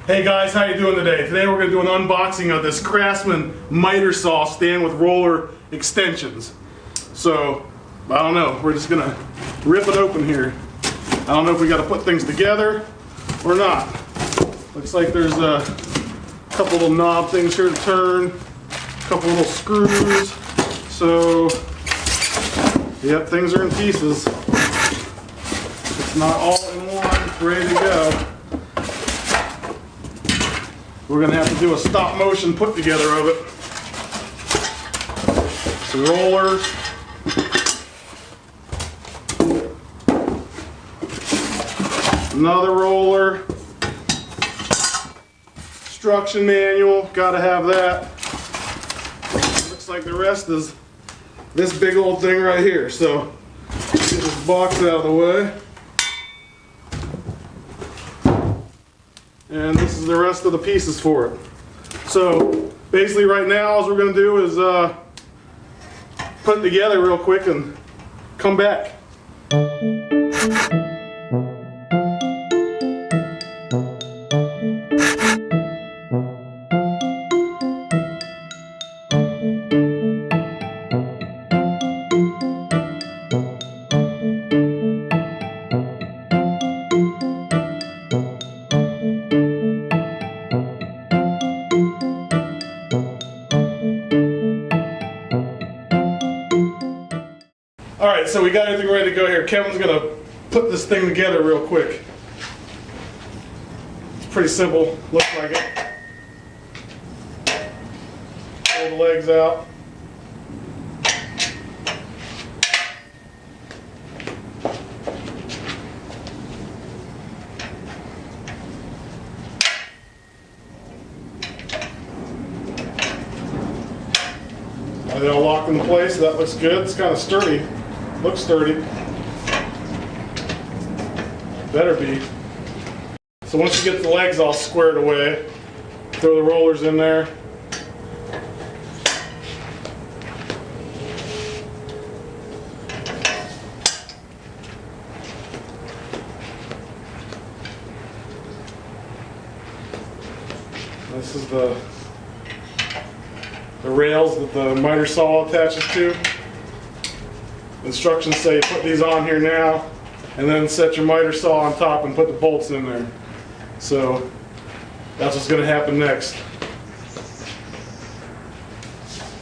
Hey guys, how you doing today? Today we're going to do an unboxing of this Craftsman miter saw stand with roller extensions. So, I don't know, we're just going to rip it open here. I don't know if we got to put things together or not. Looks like there's a couple little knob things here to turn, a couple little screws. So, yep, things are in pieces. It's not all in one, ready to go. We're going to have to do a stop motion put together of it. Some rollers. Another roller. Instruction manual, got to have that. Looks like the rest is this big old thing right here. So, get this box out of the way. And this is the rest of the pieces for it. So basically right now all we're going to do is put it together real quick and come back. Alright, so we got everything ready to go here. Kevin's going to put this thing together real quick. It's pretty simple, looks like it. Pull the legs out. They all locked into place, so that looks good. It's kind of sturdy. Looks sturdy. Better be. So once you get the legs all squared away, throw the rollers in there. This is the rails that the miter saw attaches to. Instructions say you put these on here now and then set your miter saw on top and put the bolts in there. So that's what's going to happen next.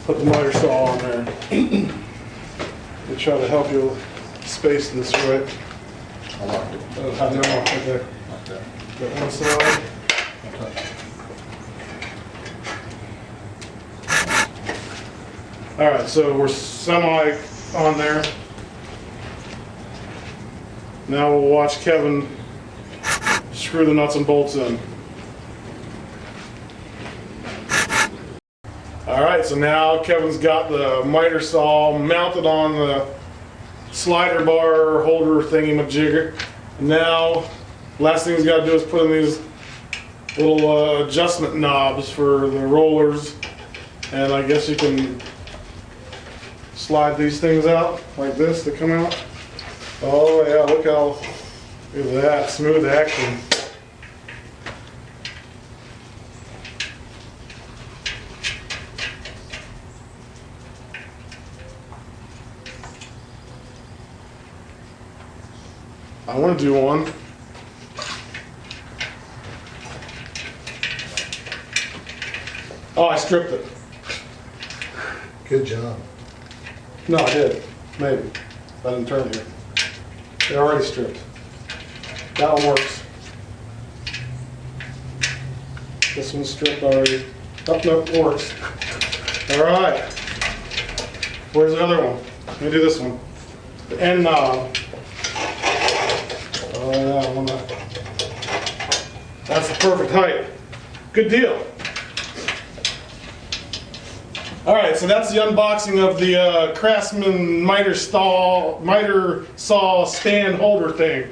Put the miter saw on there. They try to help you space this right. I locked it. Oh, no, right there. Like that. Got one side. Alright, so we're semi on there. Now we'll watch Kevin screw the nuts and bolts in. Alright, so now Kevin's got the miter saw mounted on the slider bar holder thingy-majigger. Now, last thing he's got to do is put in these little adjustment knobs for the rollers. And I guess you can slide these things out like this to come out. Oh yeah, look at that, smooth action. I want to do one. Oh, I stripped it. Good job. No, I did. Maybe. I didn't turn it here. They're already stripped. That one works. This one's stripped already. Oh, no, it works. Alright. Where's the other one? Let me do this one. The end knob. Oh, yeah, I want that. That's the perfect height. Good deal. Alright, so that's the unboxing of the Craftsman miter saw stand holder thing.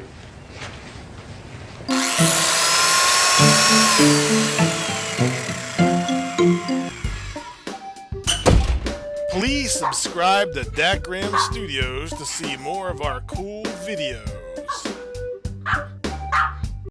Please subscribe to DAHCKRAM Studios to see more of our cool videos.